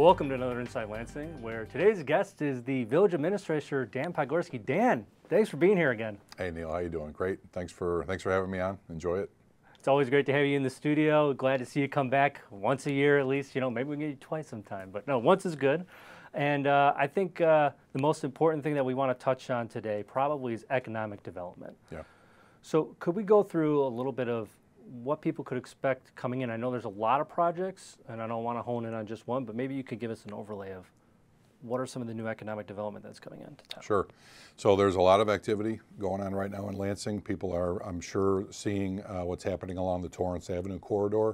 Welcome to another Inside Lansing, where today's guest is the Village Administrator, Dan Podgorski. Dan, thanks for being here again. Hey Neil, how you doing? Great. Thanks for having me on. Enjoy it. It's always great to have you in the studio. Glad to see you come back once a year at least. You know, maybe we can get you twice sometime, but no, once is good. And I think the most important thing that we want to touch on today probably is economic development. Yeah. So could we go through a little bit of what people could expect coming in? I know there's a lot of projects, and I don't want to hone in on just one, but maybe you could give us an overlay of what are some of the new economic development that's coming into town? Sure. So there's a lot of activity going on right now in Lansing. People are, I'm sure, seeing what's happening along the Torrance Avenue corridor,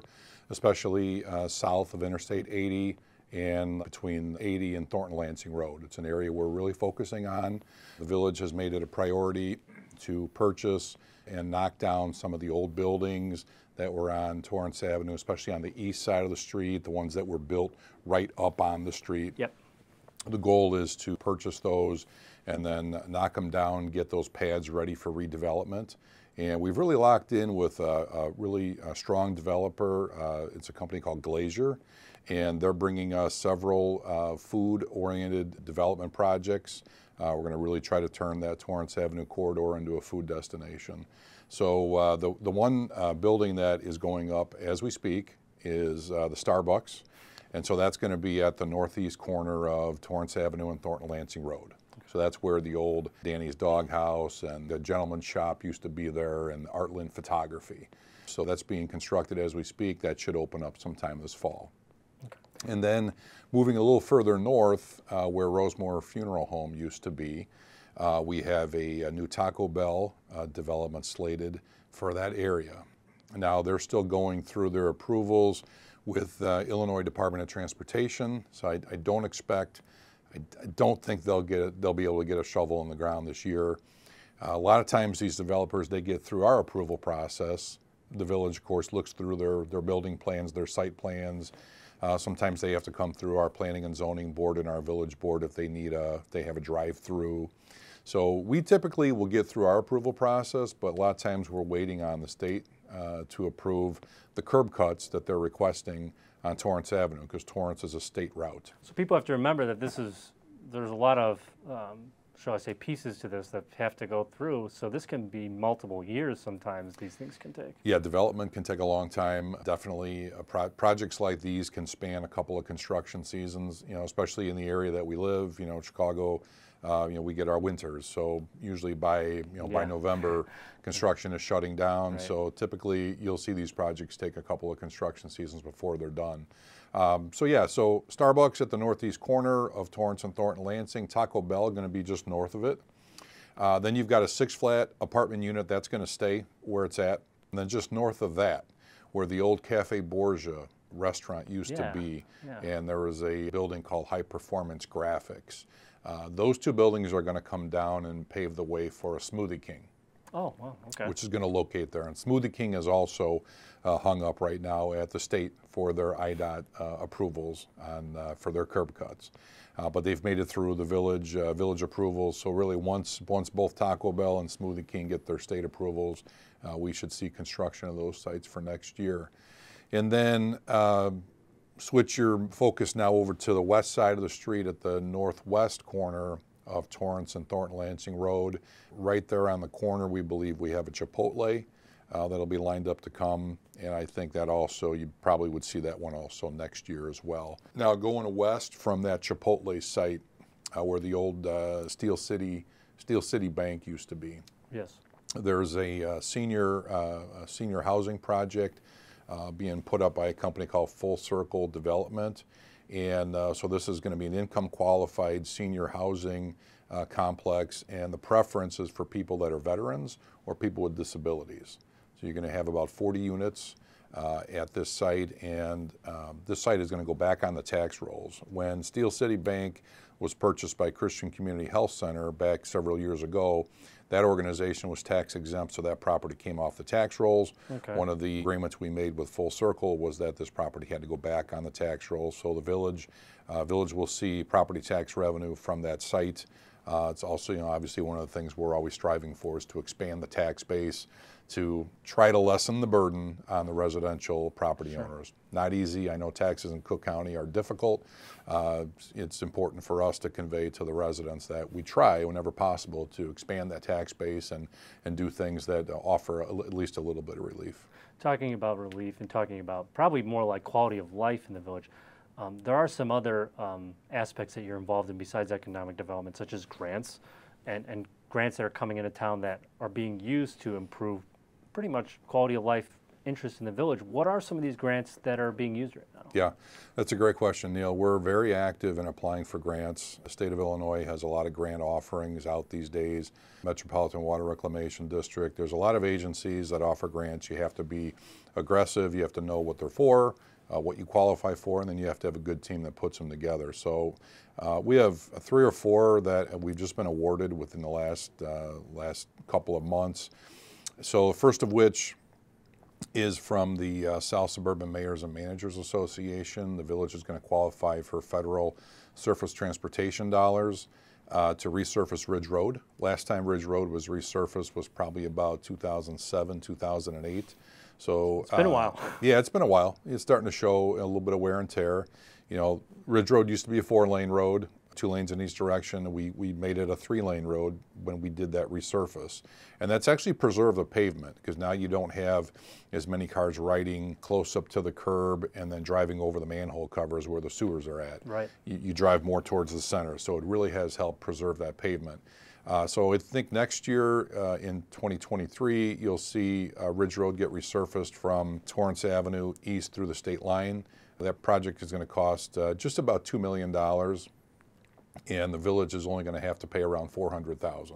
especially south of Interstate 80 and between 80 and Thornton Lansing Road. It's an area we're really focusing on. The village has made it a priority to purchase and knock down some of the old buildings that were on Torrance Avenue, especially on the east side of the street, the ones that were built right up on the street. Yep. The goal is to purchase those and then knock them down, get those pads ready for redevelopment. And we've really locked in with a really strong developer. It's a company called Glazier, and they're bringing us several food-oriented development projects. We're going to really try to turn that Torrance Avenue corridor into a food destination. So the one building that is going up as we speak is the Starbucks. And so that's going to be at the northeast corner of Torrance Avenue and Thornton Lansing Road. So that's where the old Danny's Doghouse and the Gentleman's Shop used to be there, and Artland Photography. So that's being constructed as we speak. That should open up sometime this fall. Okay. And then moving a little further north, where Rosemore Funeral Home used to be, we have a new Taco Bell development slated for that area. Now they're still going through their approvals with Illinois Department of Transportation, so I don't think they'll be able to get a shovel in the ground this year. A lot of times these developers, they get through our approval process. The village, of course, looks through their building plans, their site plans. Sometimes they have to come through our planning and zoning board and our village board if they have a drive-through. So we typically will get through our approval process, but a lot of times we're waiting on the state to approve the curb cuts that they're requesting on Torrance Avenue, because Torrance is a state route. So people have to remember that there's a lot of, shall I say, pieces to this that have to go through. So this can be multiple years sometimes these things can take. Yeah, development can take a long time. Definitely projects like these can span a couple of construction seasons, you know, especially in the area that we live, you know, Chicago. You know, we get our winters, so usually by November, construction is shutting down. Right. So typically, you'll see these projects take a couple of construction seasons before they're done. So Starbucks at the northeast corner of Torrance and Thornton Lansing. Taco Bell going to be just north of it. Then you've got a 6-flat apartment unit that's going to stay where it's at, and then just north of that, where the old Cafe Borgia restaurant used to be, and there was a building called High Performance Graphics. Those two buildings are going to come down and pave the way for a Smoothie King. Oh, wow, okay. Which is going to locate there. And Smoothie King is also hung up right now at the state for their IDOT approvals for their curb cuts. But they've made it through the village approvals. So really once both Taco Bell and Smoothie King get their state approvals, we should see construction of those sites for next year. And then switch your focus now over to the west side of the street at the northwest corner of Torrance and Thornton Lansing Road. Right there on the corner, we believe we have a Chipotle that'll be lined up to come, and I think that also, you probably would see that one also next year as well. Now going west from that Chipotle site, where the old Steel City Bank used to be. Yes. There's a senior housing project being put up by a company called Full Circle Development. And so this is going to be an income qualified senior housing complex, and the preference is for people that are veterans or people with disabilities. So you're going to have about 40 units at this site, and this site is going to go back on the tax rolls. When Steel City Bank was purchased by Christian Community Health Center back several years ago, that organization was tax exempt, so that property came off the tax rolls. Okay. One of the agreements we made with Full Circle was that this property had to go back on the tax rolls. So the village will see property tax revenue from that site It's also, obviously one of the things we're always striving for is to expand the tax base to try to lessen the burden on the residential property owners. Not easy. I know taxes in Cook County are difficult. It's important for us to convey to the residents that we try whenever possible to expand that tax base and do things that offer at least a little bit of relief. Talking about relief and talking about probably more like quality of life in the village, there are some other aspects that you're involved in besides economic development, such as grants and grants that are coming into town that are being used to improve pretty much quality of life interest in the village. What are some of these grants that are being used right now? Yeah, that's a great question, Neil. We're very active in applying for grants. The state of Illinois has a lot of grant offerings out these days. Metropolitan Water Reclamation District. There's a lot of agencies that offer grants. You have to be aggressive. You have to know what they're for, what you qualify for, and then you have to have a good team that puts them together. So we have 3 or 4 that we've just been awarded within the last couple of months. So the first of which is from the South Suburban Mayors and Managers Association. The village is going to qualify for federal surface transportation dollars to resurface Ridge Road. Last time Ridge Road was resurfaced was probably about 2007, 2008. So it's been a while. Yeah, it's been a while. It's starting to show a little bit of wear and tear. Ridge Road used to be a 4-lane road, 2 lanes in each direction. We made it a 3-lane road when we did that resurface. And that's actually preserved the pavement, because now you don't have as many cars riding close up to the curb and then driving over the manhole covers where the sewers are at. Right. You drive more towards the center. So it really has helped preserve that pavement. So I think next year in 2023, you'll see Ridge Road get resurfaced from Torrance Avenue east through the state line. That project is going to cost just about $2 million. And the village is only going to have to pay around $400,000.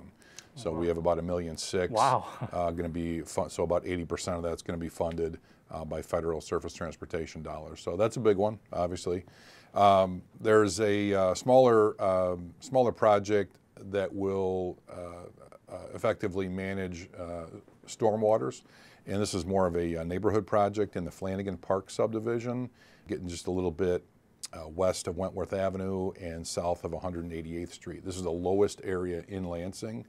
So we have about $1.6 million. Wow. Going to be so about 80% of that's going to be funded by federal surface transportation dollars. So that's a big one, obviously. There's a smaller project that will effectively manage stormwaters, and this is more of a neighborhood project in the Flanagan Park subdivision, getting just a little bit west of Wentworth Avenue and south of 188th Street. This is the lowest area in Lansing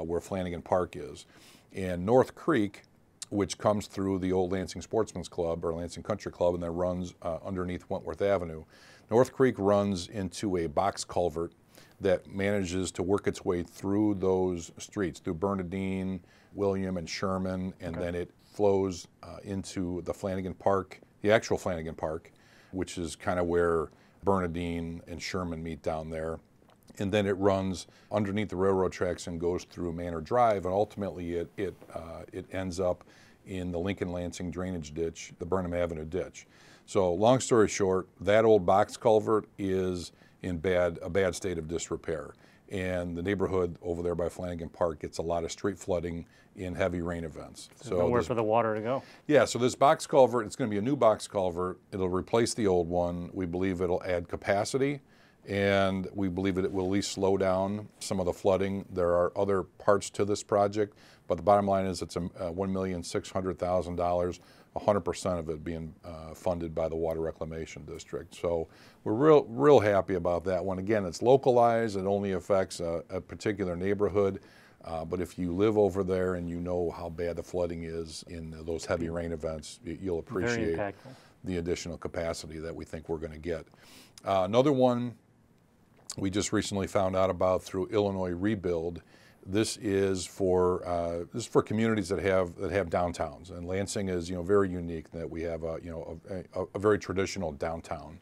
where Flanagan Park is. And North Creek, which comes through the old Lansing Sportsman's Club or Lansing Country Club and then runs underneath Wentworth Avenue. North Creek runs into a box culvert that manages to work its way through those streets, through Bernadine, William, and Sherman, and then it flows into the Flanagan Park, the actual Flanagan Park, which is kind of where Bernadine and Sherman meet down there. And then it runs underneath the railroad tracks and goes through Manor Drive, and ultimately it ends up in the Lincoln Lansing drainage ditch, the Burnham Avenue ditch. So long story short, that old box culvert is in a bad state of disrepair. And the neighborhood over there by Flanagan Park gets a lot of street flooding in heavy rain events. So nowhere for the water to go. Yeah, so this box culvert, it's going to be a new box culvert. It'll replace the old one. We believe it'll add capacity, and we believe it will at least slow down some of the flooding. There are other parts to this project, but the bottom line is it's $1,600,000, 100% of it being funded by the Water Reclamation District. So we're real happy about that one. Again, it's localized. It only affects a particular neighborhood. But if you live over there and you know how bad the flooding is in those heavy rain events, you'll appreciate the additional capacity that we think we're going to get. Another one we just recently found out about through Illinois Rebuild. This is for communities that have downtowns, and Lansing is very unique that we have a very traditional downtown,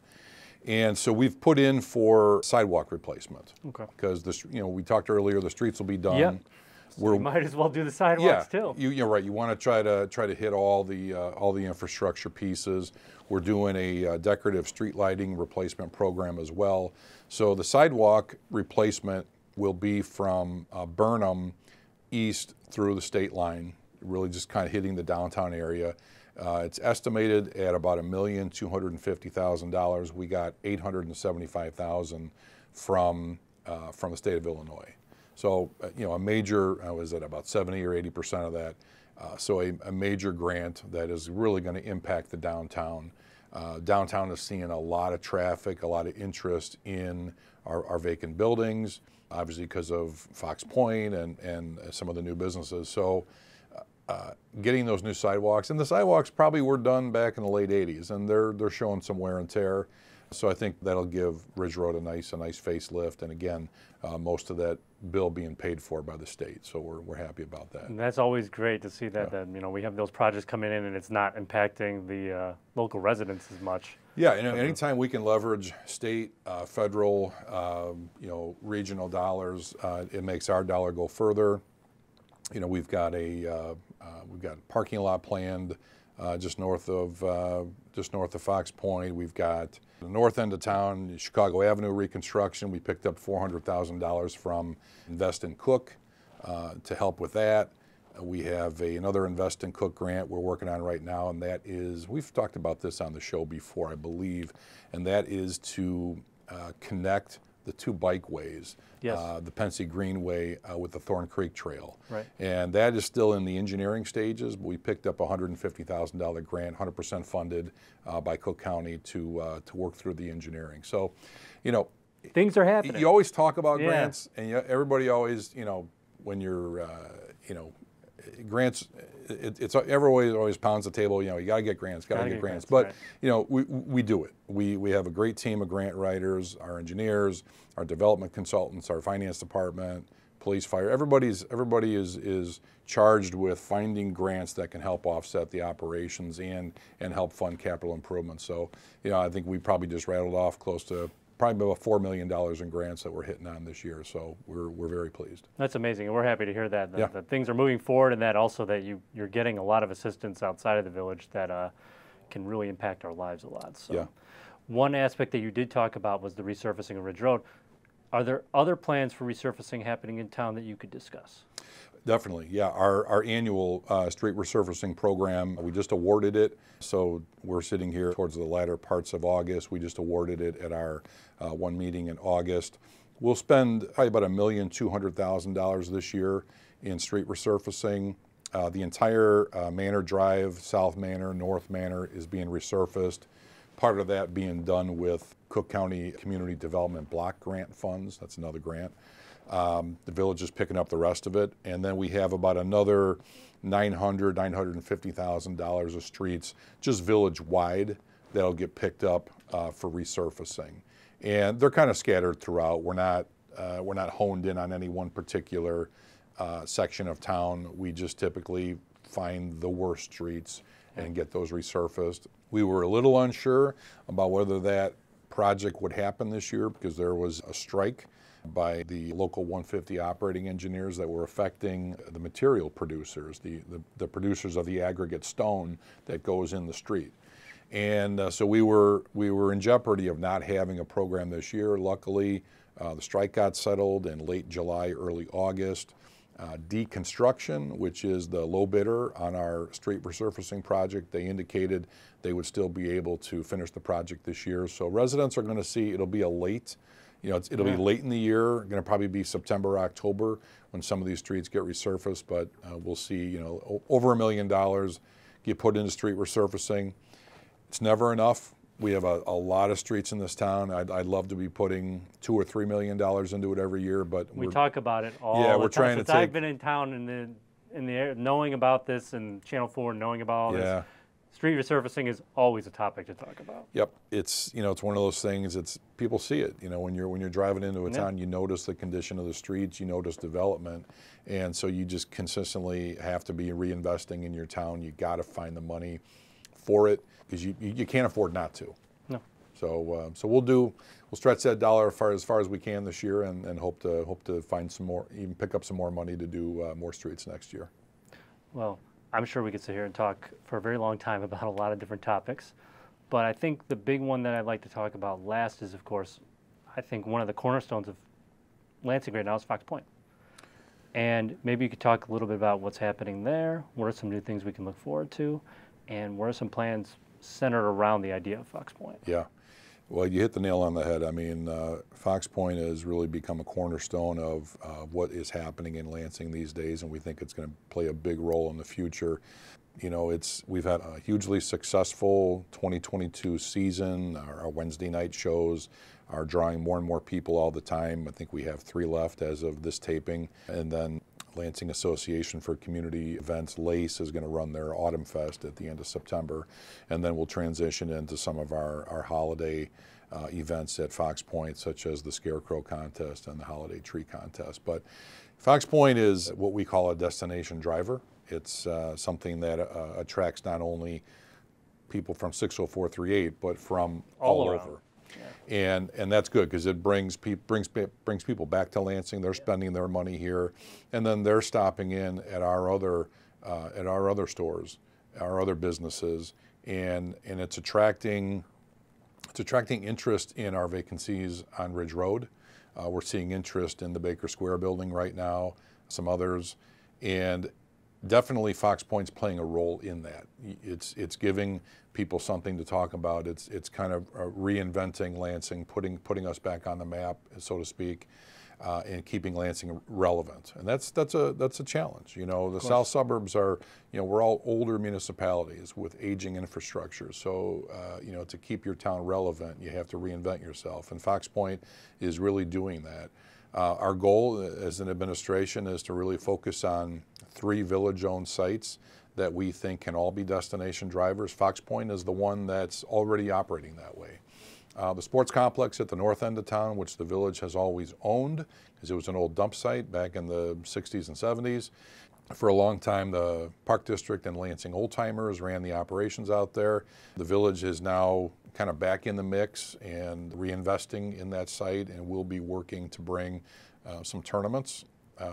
and so we've put in for sidewalk replacement. Okay. Because we talked earlier, the streets will be done. Yep. So we might as well do the sidewalks too. You're right. You want to try to hit all the infrastructure pieces. We're doing a decorative street lighting replacement program as well. So the sidewalk replacement will be from Burnham east through the state line, really just kind of hitting the downtown area. It's estimated at about $1,250,000. We got $875,000 from the state of Illinois. So a major, is it about 70 or 80% of that? So a major grant that is really going to impact the downtown. Downtown is seeing a lot of traffic, a lot of interest in our vacant buildings, obviously because of Fox Pointe and some of the new businesses. So getting those new sidewalks, and the sidewalks probably were done back in the late 80s, and they're showing some wear and tear. So I think that'll give Ridge Road a nice facelift, and again, most of that bill being paid for by the state. So we're happy about that. And that's always great to see that, Yeah. that we have those projects coming in and it's not impacting the local residents as much. Yeah, anytime we can leverage state, federal, regional dollars, it makes our dollar go further. We've got a parking lot planned just north of Fox Pointe. We've got the north end of town, Chicago Avenue reconstruction. We picked up $400,000 from Invest in Cook to help with that. We have another Invest in Cook grant we're working on right now, and that is, we've talked about this on the show before, I believe, and that is to connect the two bikeways, yes. The Pensy Greenway with the Thorn Creek Trail. Right. And that is still in the engineering stages, but we picked up a $150,000 grant, 100% funded by Cook County to work through the engineering. So, things are happening. You always talk about Yeah. grants, and everybody always, when you're, grants, everybody always pounds the table. You got to get grants, got to get grants. But right. we do it. We have a great team of grant writers, our engineers, our development consultants, our finance department, police, fire. Everybody is charged with finding grants that can help offset the operations and help fund capital improvements. So I think we probably just rattled off close to probably about $4 million in grants that we're hitting on this year. So we're very pleased. That's amazing, and we're happy to hear that, Yeah. that things are moving forward, and that also that you're getting a lot of assistance outside of the village that can really impact our lives a lot. So Yeah. one aspect that you did talk about was the resurfacing of Ridge Road. Are there other plans for resurfacing happening in town that you could discuss? Definitely, yeah. Our annual street resurfacing program, we just awarded it. So we're sitting here towards the latter parts of August. We just awarded it at our one meeting in August. We'll spend probably about $1,200,000 this year in street resurfacing. The entire Manor Drive, South Manor, North Manor is being resurfaced. Part of that being done with Cook County Community Development Block Grant funds. That's another grant. The village is picking up the rest of it. And then we have about another $950,000 of streets, just village-wide, that'll get picked up for resurfacing. And they're kind of scattered throughout. We're not honed in on any one particular section of town. We just typically find the worst streets and get those resurfaced. We were a little unsure about whether that project would happen this year because there was a strike by the local 150 operating engineers that were affecting the material producers, the producers of the aggregate stone that goes in the street. And so we were in jeopardy of not having a program this year. Luckily, the strike got settled in late July, early August. Deconstruction, which is the low bidder on our street resurfacing project, they indicated they would still be able to finish the project this year. So residents are going to see it'll be a late, it'll be late in the year, going to probably be September, October when some of these streets get resurfaced, but we'll see, over $1 million get put into street resurfacing. It's never enough. We have a lot of streets in this town. I'd love to be putting $2 or $3 million into it every year, but we talk about it all yeah, the we're time. trying Since to take, I've been in town in the area, knowing about this, and Channel 4 knowing about all this, street resurfacing is always a topic to talk about. Yep, it's it's one of those things. It's people see it. When you're driving into a town, you notice the condition of the streets, you notice development, and so you just consistently have to be reinvesting in your town. You got to find the money for it because you can't afford not to. No. So we'll stretch that dollar as far as we can this year, and hope to find some more, even pick up some more money to do more streets next year. Well, I'm sure we could sit here and talk for a very long time about a lot of different topics, but I think the big one that I'd like to talk about last is, of course, I think one of the cornerstones of Lansing right now is Fox Pointe. And maybe you could talk a little bit about what's happening there, what are some new things we can look forward to, and what are some plans centered around the idea of Fox Pointe? Yeah. Well, you hit the nail on the head. I mean, Fox Pointe has really become a cornerstone of what is happening in Lansing these days, and we think it's going to play a big role in the future. We've had a hugely successful 2022 season. Our Wednesday night shows are drawing more and more people all the time. I think we have 3 left as of this taping. And then Lansing Association for Community Events, LACE, is going to run their Autumn Fest at the end of September. And then we'll transition into some of our holiday events at Fox Pointe, such as the Scarecrow Contest and the Holiday Tree Contest. But Fox Pointe is what we call a destination driver. It's something that attracts not only people from 60438, but from all over. Yeah. And that's good because it brings people back to Lansing. They're spending their money here, and then they're stopping in at our other stores, our other businesses, and it's attracting interest in our vacancies on Ridge Road. We're seeing interest in the Baker Square building right now, some others, and definitely Fox Pointe's playing a role in that. It's giving people something to talk about. It's kind of reinventing Lansing, putting us back on the map, so to speak, and keeping Lansing relevant. And that's a challenge. You know, the south suburbs are, you know, we're all older municipalities with aging infrastructure. So, you know, to keep your town relevant, you have to reinvent yourself. And Fox Pointe is really doing that. Our goal as an administration is to really focus on 3 village-owned sites that we think can all be destination drivers. Fox Pointe is the one that's already operating that way. The sports complex at the north end of town, which the village has always owned, because it was an old dump site back in the 60s and 70s. For a long time, the Park District and Lansing Old Timers ran the operations out there. The village is now kind of back in the mix and reinvesting in that site, and we'll be working to bring some tournaments,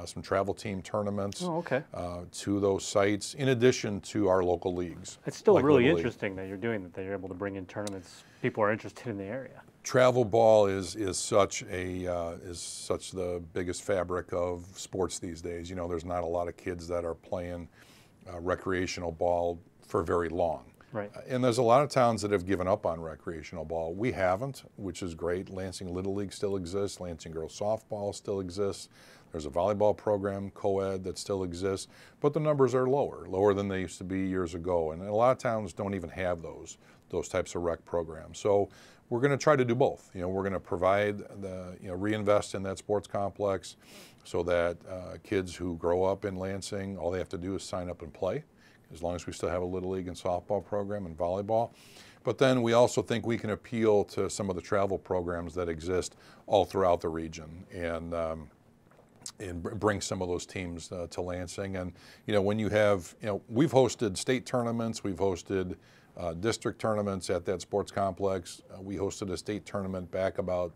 some travel team tournaments to those sites, in addition to our local leagues. It's still like really interesting that you're doing that you're able to bring in tournaments. People are interested in the area. Travel ball is such the biggest fabric of sports these days. You know, there's not a lot of kids that are playing recreational ball for very long. Right. And there's a lot of towns that have given up on recreational ball. We haven't, which is great. Lansing Little League still exists. Lansing Girls Softball still exists. There's a volleyball program, co-ed, that still exists, but the numbers are lower than they used to be years ago. And a lot of towns don't even have those types of rec programs. So we're going to try to do both. You know, we're going to provide reinvest in that sports complex so that kids who grow up in Lansing, all they have to do is sign up and play, as long as we still have a Little League and softball program and volleyball. But then we also think we can appeal to some of the travel programs that exist all throughout the region and bring some of those teams to Lansing. And, you know, when you have, you know, we've hosted state tournaments, we've hosted district tournaments at that sports complex. We hosted a state tournament back about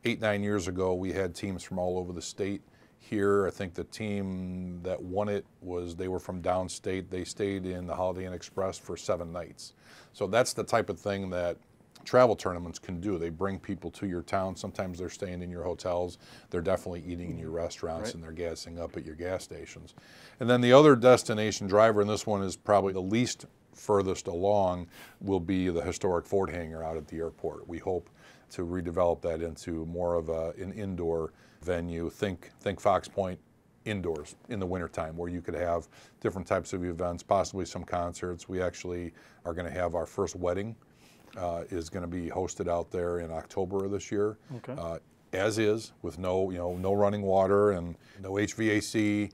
8-9 years ago. We had teams from all over the state here. I think the team that won it they were from downstate. They stayed in the Holiday Inn Express for 7 nights. So that's the type of thing that travel tournaments can do. They bring people to your town. Sometimes they're staying in your hotels. They're definitely eating in your restaurants, right, and they're gassing up at your gas stations. And then the other destination driver, and this one is probably the least furthest along, will be the historic Ford hangar out at the airport. We hope to redevelop that into more of an indoor venue. Think Fox Pointe indoors in the wintertime, where you could have different types of events, possibly some concerts. We actually are going to have our first wedding is going to be hosted out there in October of this year, as is, with no running water and no HVAC,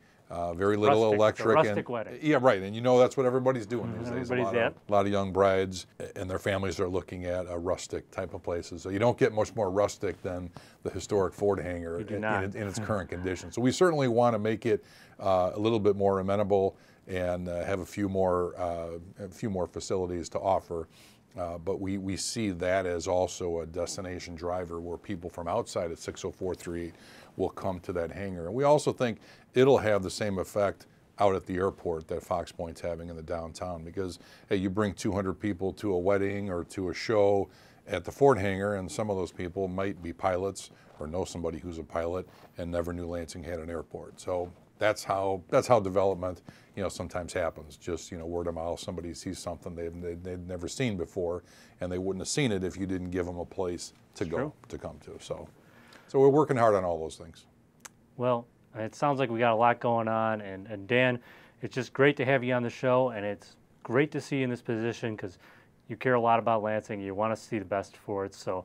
very little electric. Rustic wedding. Yeah, right. And you know that's what everybody's doing these days. Everybody's a lot of young brides and their families are looking at rustic type of places. So you don't get much more rustic than the historic Ford hangar in its current condition. So we certainly want to make it a little bit more amenable and have a few more facilities to offer. But we see that as also a destination driver where people from outside of 60438 will come to that hangar. And we also think it'll have the same effect out at the airport that Fox Pointe's having in the downtown, because hey, you bring 200 people to a wedding or to a show at the Ford hangar, and some of those people might be pilots or know somebody who's a pilot and never knew Lansing had an airport. So that's how development, sometimes happens. Just, word of mouth. Somebody sees something they've never seen before, and they wouldn't have seen it if you didn't give them a place to come to. So we're working hard on all those things. Well, it sounds like we got a lot going on, and Dan, it's just great to have you on the show, and it's great to see you in this position because you care a lot about Lansing. You want to see the best for it. So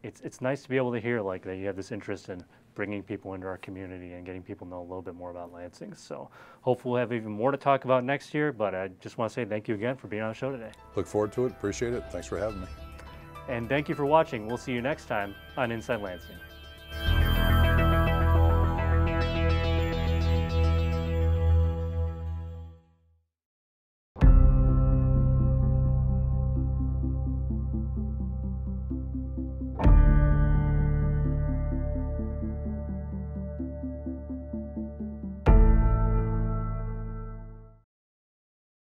it's nice to be able to hear like that you have this interest in bringing people into our community and getting people to know a little bit more about Lansing. So hopefully we'll have even more to talk about next year, but I just want to say thank you again for being on the show today. Look forward to it. Appreciate it. Thanks for having me. And thank you for watching. We'll see you next time on Inside Lansing.